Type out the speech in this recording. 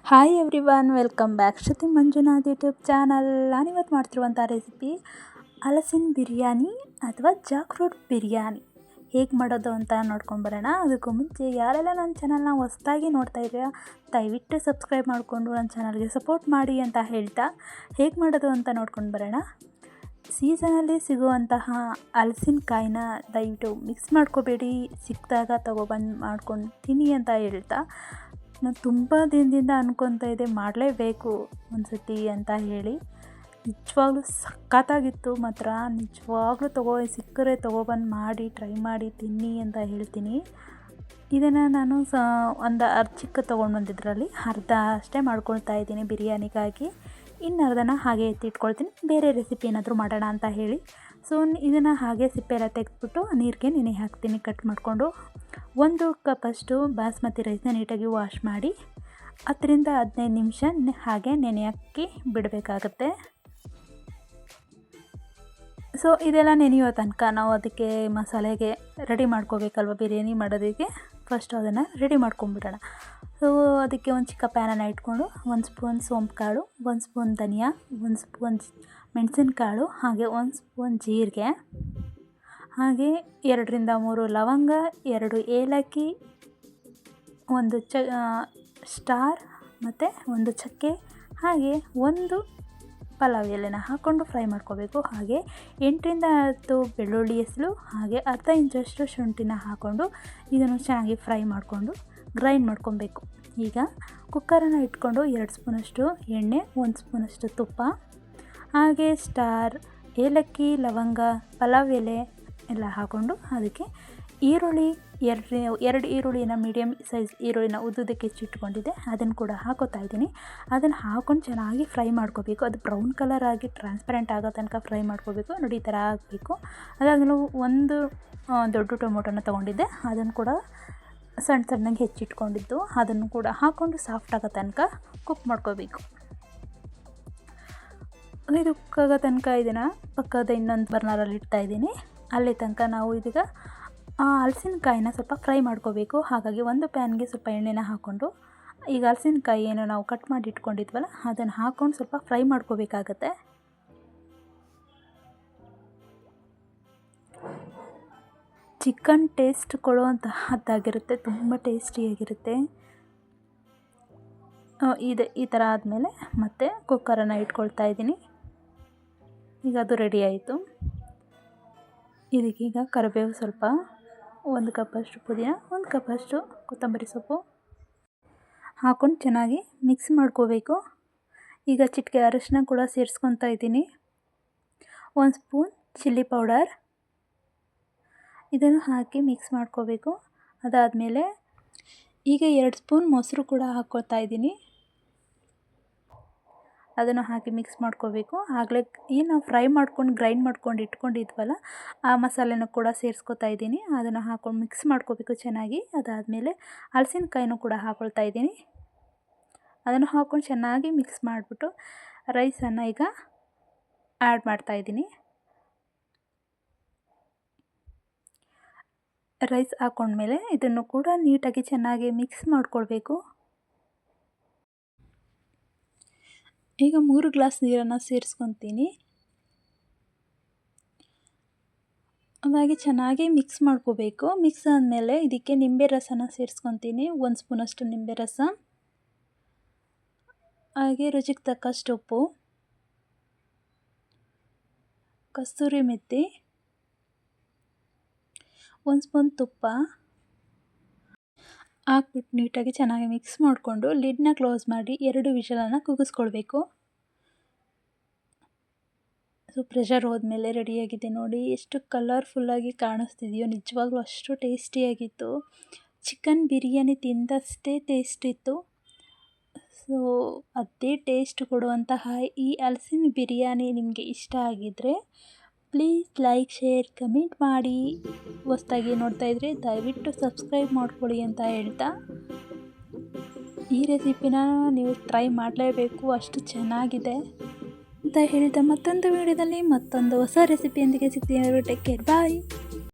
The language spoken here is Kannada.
ಹಾಯ್ ಎವ್ರಿವನ್, ವೆಲ್ಕಮ್ ಬ್ಯಾಕ್ ಶ್ರುತಿ ಮಂಜುನಾಥ್ ಯೂಟ್ಯೂಬ್ ಚಾನಲ್. ನಾನಿವತ್ತು ಮಾಡ್ತಿರುವಂಥ ರೆಸಿಪಿ ಹಲಸಿನ ಬಿರಿಯಾನಿ ಅಥವಾ ಜಾಕ್‌ಫ್ರೂಟ್ ಬಿರಿಯಾನಿ ಹೇಗೆ ಮಾಡೋದು ಅಂತ ನೋಡ್ಕೊಂಬರೋಣ. ಅದಕ್ಕೂ ಮುಂಚೆ ಯಾರೆಲ್ಲ ನನ್ನ ಚಾನಲ್ನ ಹೊಸದಾಗಿ ನೋಡ್ತಾ ಇದ್ದೀರಾ ದಯವಿಟ್ಟು ಸಬ್ಸ್ಕ್ರೈಬ್ ಮಾಡಿಕೊಂಡು ನನ್ನ ಚಾನಲ್ಗೆ ಸಪೋರ್ಟ್ ಮಾಡಿ ಅಂತ ಹೇಳ್ತಾ ಹೇಗೆ ಮಾಡೋದು ಅಂತ ನೋಡ್ಕೊಂಡು ಬರೋಣ. ಸೀಸನಲ್ಲಿ ಸಿಗುವಂತಹ ಹಲಸಿನಕಾಯಿನ ದಯವಿಟ್ಟು ಮಿಕ್ಸ್ ಮಾಡ್ಕೋಬೇಡಿ, ಸಿಕ್ಕಿದಾಗ ತೊಗೊಬಂದು ಮಾಡ್ಕೊಂಡು ತಿನ್ನಿ ಅಂತ ಹೇಳ್ತಾ, ನಾನು ತುಂಬ ದಿನದಿಂದ ಅನ್ಕೊತಾ ಇದ್ದೆ ಮಾಡಲೇಬೇಕು ಒಂದು ಸತಿ ಅಂತ ಹೇಳಿ. ನಿಜವಾಗ್ಲೂ ಸಖತ್ತಾಗಿತ್ತು ಮಾತ್ರ. ನಿಜವಾಗ್ಲೂ ಸಿಕ್ಕರೆ ತೊಗೊಬಂದು ಮಾಡಿ ಟ್ರೈ ಮಾಡಿ ತಿನ್ನಿ ಅಂತ ಹೇಳ್ತೀನಿ. ಇದನ್ನು ನಾನು ಒಂದು ಚಿಕ್ಕ ತೊಗೊಂಡು ಬಂದಿದ್ರಲ್ಲಿ ಅರ್ಧ ಅಷ್ಟೇ ಮಾಡ್ಕೊಳ್ತಾ ಇದ್ದೀನಿ ಬಿರಿಯಾನಿಗಾಗಿ. ಇನ್ನು ಅರ್ಧನ ಹಾಗೆ ಎತ್ತಿಟ್ಕೊಳ್ತೀನಿ, ಬೇರೆ ರೆಸಿಪಿ ಏನಾದರೂ ಮಾಡೋಣ ಅಂತ ಹೇಳಿ. ಸೊ ಇದನ್ನು ಹಾಗೆ ಸಿಪ್ಪೆಲ್ಲ ತೆಗೆದ್ಬಿಟ್ಟು ನೀರಿಗೆ ನೆನೆ ಹಾಕ್ತೀನಿ ಕಟ್ ಮಾಡಿಕೊಂಡು. 1 ಕಪ್ಪಷ್ಟು ಬಾಸ್ಮತಿ ರೈಸ್ನ ನೀಟಾಗಿ ವಾಶ್ ಮಾಡಿ 10ರಿಂದ 15 ನಿಮಿಷ ಹಾಗೆ ನೆನೆ ಹಾಕಿ ಬಿಡಬೇಕಾಗತ್ತೆ. ಸೊ ಇದೆಲ್ಲ ನೆನೆಯೋ ತನಕ ನಾವು ಅದಕ್ಕೆ ಮಸಾಲೆಗೆ ರೆಡಿ ಮಾಡ್ಕೋಬೇಕಲ್ವ ಬಿರಿಯಾನಿ ಮಾಡೋದಕ್ಕೆ. ಫಸ್ಟು ಅದನ್ನು ರೆಡಿ ಮಾಡ್ಕೊಂಬಿಡೋಣ. ಸೊ ಅದಕ್ಕೆ ಒಂದು ಚಿಕ್ಕ ಪ್ಯಾನನ್ನು ಇಟ್ಕೊಂಡು 1 ಸ್ಪೂನ್ ಸೋಂಪು ಕಾಳು, 1 ಸ್ಪೂನ್ ಧನಿಯಾ, 1 ಸ್ಪೂನ್ ಮೆಣಸಿನಕಾಳು, ಹಾಗೆ 1 ಸ್ಪೂನ್ ಜೀರಿಗೆ, ಹಾಗೆ 2ರಿಂದ 3 ಲವಂಗ, 2 ಏಲಕ್ಕಿ, 1 ಸ್ಟಾರ್ ಮತ್ತು 1 ಚಕ್ಕೆ, ಹಾಗೆ 1 ಪಲಾವ್ ಎಲೆನ ಹಾಕ್ಕೊಂಡು ಫ್ರೈ ಮಾಡ್ಕೋಬೇಕು. ಹಾಗೆ 8ರಿಂದ 10 ಬೆಳ್ಳುಳ್ಳಿ ಹೆಸರು, ಹಾಗೆ ಅರ್ಧ ಇಂಚಷ್ಟು ಶುಂಠಿನ ಹಾಕ್ಕೊಂಡು ಇದನ್ನು ಚೆನ್ನಾಗಿ ಫ್ರೈ ಮಾಡಿಕೊಂಡು ಗ್ರೈಂಡ್ ಮಾಡ್ಕೊಬೇಕು. ಈಗ ಕುಕ್ಕರನ್ನು ಇಟ್ಕೊಂಡು 2 ಸ್ಪೂನಷ್ಟು ಎಣ್ಣೆ, 1 ಸ್ಪೂನಷ್ಟು ತುಪ್ಪ, ಹಾಗೆ ಸ್ಟಾರ್, ಏಲಕ್ಕಿ, ಲವಂಗ, ಪಲಾವ್ ಎಲೆ ಎಲ್ಲ ಹಾಕ್ಕೊಂಡು ಅದಕ್ಕೆ ಈರುಳ್ಳಿ, 2 ಈರುಳ್ಳಿನ ಮೀಡಿಯಮ್ ಸೈಜ್ ಈರುಳ್ಳಿನ ಉದ್ದುದಕ್ಕೆ ಹೆಚ್ಚಿಟ್ಕೊಂಡಿದ್ದೆ, ಅದನ್ನು ಕೂಡ ಹಾಕೋತಾ ಇದ್ದೀನಿ. ಅದನ್ನು ಹಾಕ್ಕೊಂಡು ಚೆನ್ನಾಗಿ ಫ್ರೈ ಮಾಡ್ಕೋಬೇಕು. ಅದು ಬ್ರೌನ್ ಕಲರ್ ಆಗಿ ಟ್ರಾನ್ಸ್ಪರೆಂಟ್ ಆಗೋ ತನಕ ಫ್ರೈ ಮಾಡ್ಕೋಬೇಕು. ನೋಡಿ, ಈ ಥರ ಆಗಬೇಕು. ಅದಾದಮೇಲೆ 1 ದೊಡ್ಡ ಟೊಮೊಟೊನ ತೊಗೊಂಡಿದ್ದೆ, ಅದನ್ನು ಕೂಡ ಸಣ್ಣಗೆ ಹೆಚ್ಚಿಟ್ಕೊಂಡಿದ್ದು, ಅದನ್ನು ಕೂಡ ಹಾಕ್ಕೊಂಡು ಸಾಫ್ಟ್ ಆಗೋ ತನಕ ಕುಕ್ ಮಾಡ್ಕೋಬೇಕು. ಇದು ಕುಕ್ಕಾಗೋ ತನಕ ಇದನ್ನು ಪಕ್ಕದ ಇನ್ನೊಂದು ಬರ್ನರಲ್ಲಿ ಇಡ್ತಾಯಿದ್ದೀನಿ. ಅಲ್ಲಿ ತನಕ ನಾವು ಇದೀಗ ಹಲಸಿನಕಾಯಿನ ಸ್ವಲ್ಪ ಫ್ರೈ ಮಾಡ್ಕೋಬೇಕು. ಹಾಗಾಗಿ ಒಂದು ಪ್ಯಾನ್ಗೆ ಸ್ವಲ್ಪ ಎಣ್ಣೆನ ಹಾಕ್ಕೊಂಡು ಈಗ ಹಲಸಿನಕಾಯಿ ಏನು ನಾವು ಕಟ್ ಮಾಡಿ ಇಟ್ಕೊಂಡಿದ್ವಲ್ಲ ಅದನ್ನು ಹಾಕ್ಕೊಂಡು ಸ್ವಲ್ಪ ಫ್ರೈ ಮಾಡ್ಕೋಬೇಕಾಗತ್ತೆ. ಚಿಕನ್ ಟೇಸ್ಟ್ ಕೊಡುವಂತಹದ್ದಾಗಿರುತ್ತೆ, ತುಂಬ ಟೇಸ್ಟಿಯಾಗಿರುತ್ತೆ. ಈ ಥರ ಆದಮೇಲೆ ಮತ್ತೆ ಕುಕ್ಕರನ್ನು ಇಟ್ಕೊಳ್ತಾ ಇದ್ದೀನಿ. ಈಗ ಅದು ರೆಡಿ ಆಯಿತು. ಇದಕ್ಕೀಗ ಕರಿಬೇವು ಸ್ವಲ್ಪ, 1 ಕಪ್ಪಷ್ಟು ಪುದೀನ, 1 ಕಪ್ಪಷ್ಟು ಕೊತ್ತಂಬರಿ ಸೊಪ್ಪು ಹಾಕ್ಕೊಂಡು ಚೆನ್ನಾಗಿ ಮಿಕ್ಸ್ ಮಾಡ್ಕೋಬೇಕು. ಈಗ ಚಿಟಿಕೆ ಅರಿಶಿನ ಕೂಡ ಸೇರಿಸ್ಕೊತಾ ಇದ್ದೀನಿ, 1 ಸ್ಪೂನ್ ಚಿಲ್ಲಿ ಪೌಡರ್, ಇದನ್ನು ಹಾಕಿ ಮಿಕ್ಸ್ ಮಾಡ್ಕೋಬೇಕು. ಅದಾದಮೇಲೆ ಈಗ 2 ಸ್ಪೂನ್ ಮೊಸರು ಕೂಡ ಹಾಕ್ಕೊಳ್ತಾ ಇದ್ದೀನಿ, ಅದನ್ನು ಹಾಕಿ ಮಿಕ್ಸ್ ಮಾಡ್ಕೋಬೇಕು. ಆಗಲೇ ಏನು ನಾವು ಫ್ರೈ ಮಾಡ್ಕೊಂಡು ಗ್ರೈಂಡ್ ಮಾಡ್ಕೊಂಡು ಇಟ್ಕೊಂಡಿದ್ವಲ್ಲ ಆ ಮಸಾಲೆನೂ ಕೂಡ ಸೇರಿಸ್ಕೊತಾ ಇದ್ದೀನಿ, ಅದನ್ನು ಹಾಕ್ಕೊಂಡು ಮಿಕ್ಸ್ ಮಾಡ್ಕೋಬೇಕು ಚೆನ್ನಾಗಿ. ಅದಾದಮೇಲೆ ಹಲಸಿನಕಾಯಿನೂ ಕೂಡ ಹಾಕ್ಕೊಳ್ತಾ ಇದ್ದೀನಿ, ಅದನ್ನು ಹಾಕ್ಕೊಂಡು ಚೆನ್ನಾಗಿ ಮಿಕ್ಸ್ ಮಾಡಿಬಿಟ್ಟು ರೈಸನ್ನು ಈಗ ಆ್ಯಡ್ ಮಾಡ್ತಾಯಿದ್ದೀನಿ. ರೈಸ್ ಹಾಕ್ಕೊಂಡ್ಮೇಲೆ ಇದನ್ನು ಕೂಡ ನೀಟಾಗಿ ಚೆನ್ನಾಗಿ ಮಿಕ್ಸ್ ಮಾಡ್ಕೊಳ್ಬೇಕು. ಈಗ 3 ಗ್ಲಾಸ್ ನೀರನ್ನು ಸೇರಿಸ್ಕೊತೀನಿ. ಹಾಗಾಗಿ ಚೆನ್ನಾಗಿ ಮಿಕ್ಸ್ ಮಾಡ್ಕೋಬೇಕು. ಮಿಕ್ಸ್ ಆದಮೇಲೆ ಇದಕ್ಕೆ ನಿಂಬೆ ರಸನ ಸೇರಿಸ್ಕೊತೀನಿ, 1 ಸ್ಪೂನಷ್ಟು ನಿಂಬೆ ರಸ, ಹಾಗೆ ರುಚಿಗೆ ತಕ್ಕಷ್ಟು ಉಪ್ಪು, ಕಸ್ತೂರಿ ಮೆಥಿ, 1 ಸ್ಪೂನ್ ತುಪ್ಪ ಹಾಕ್ಬಿಟ್ಟು ನೀಟಾಗಿ ಚೆನ್ನಾಗಿ ಮಿಕ್ಸ್ ಮಾಡಿಕೊಂಡು ಲಿಡ್ನ ಕ್ಲೋಸ್ ಮಾಡಿ 2 ವಿಷಲನ್ನು ಕೂಗಿಸ್ಕೊಳ್ಬೇಕು. ಸೊ ಪ್ರೆಷರ್ ಹೋದ್ಮೇಲೆ ರೆಡಿಯಾಗಿದೆ. ನೋಡಿ ಎಷ್ಟು ಕಲರ್ಫುಲ್ಲಾಗಿ ಕಾಣಿಸ್ತಿದೆಯೋ, ನಿಜವಾಗ್ಲೂ ಅಷ್ಟು ಟೇಸ್ಟಿಯಾಗಿತ್ತು. ಚಿಕನ್ ಬಿರಿಯಾನಿ ತಿಂದಷ್ಟೇ ಟೇಸ್ಟ್ ಇತ್ತು. ಸೊ ಅದೇ ಟೇಸ್ಟ್ ಕೊಡುವಂತಹ ಈ ಹಲಸಿನ ಬಿರಿಯಾನಿ ನಿಮಗೆ ಇಷ್ಟ ಆಗಿದ್ದರೆ ಪ್ಲೀಸ್ ಲೈಕ್, ಶೇರ್, ಕಮೆಂಟ್ ಮಾಡಿ. ಹೊಸದಾಗಿ ನೋಡ್ತಾ ಇದ್ದರೆ ದಯವಿಟ್ಟು ಸಬ್ಸ್ಕ್ರೈಬ್ ಮಾಡ್ಕೊಳ್ಳಿ ಅಂತ ಹೇಳ್ತಾ, ಈ ರೆಸಿಪಿನ ನೀವು ಟ್ರೈ ಮಾಡಲೇಬೇಕು, ಅಷ್ಟು ಚೆನ್ನಾಗಿದೆ ಅಂತ ಹೇಳ್ತಾ ಮತ್ತೊಂದು ವಿಡಿಯೋದಲ್ಲಿ ಮತ್ತೊಂದು ಹೊಸ ರೆಸಿಪಿಯೊಂದಿಗೆ ಸಿಗ್ತೀನಿ. ಟೇಕ್ ಕೇರ್, ಬಾಯ್.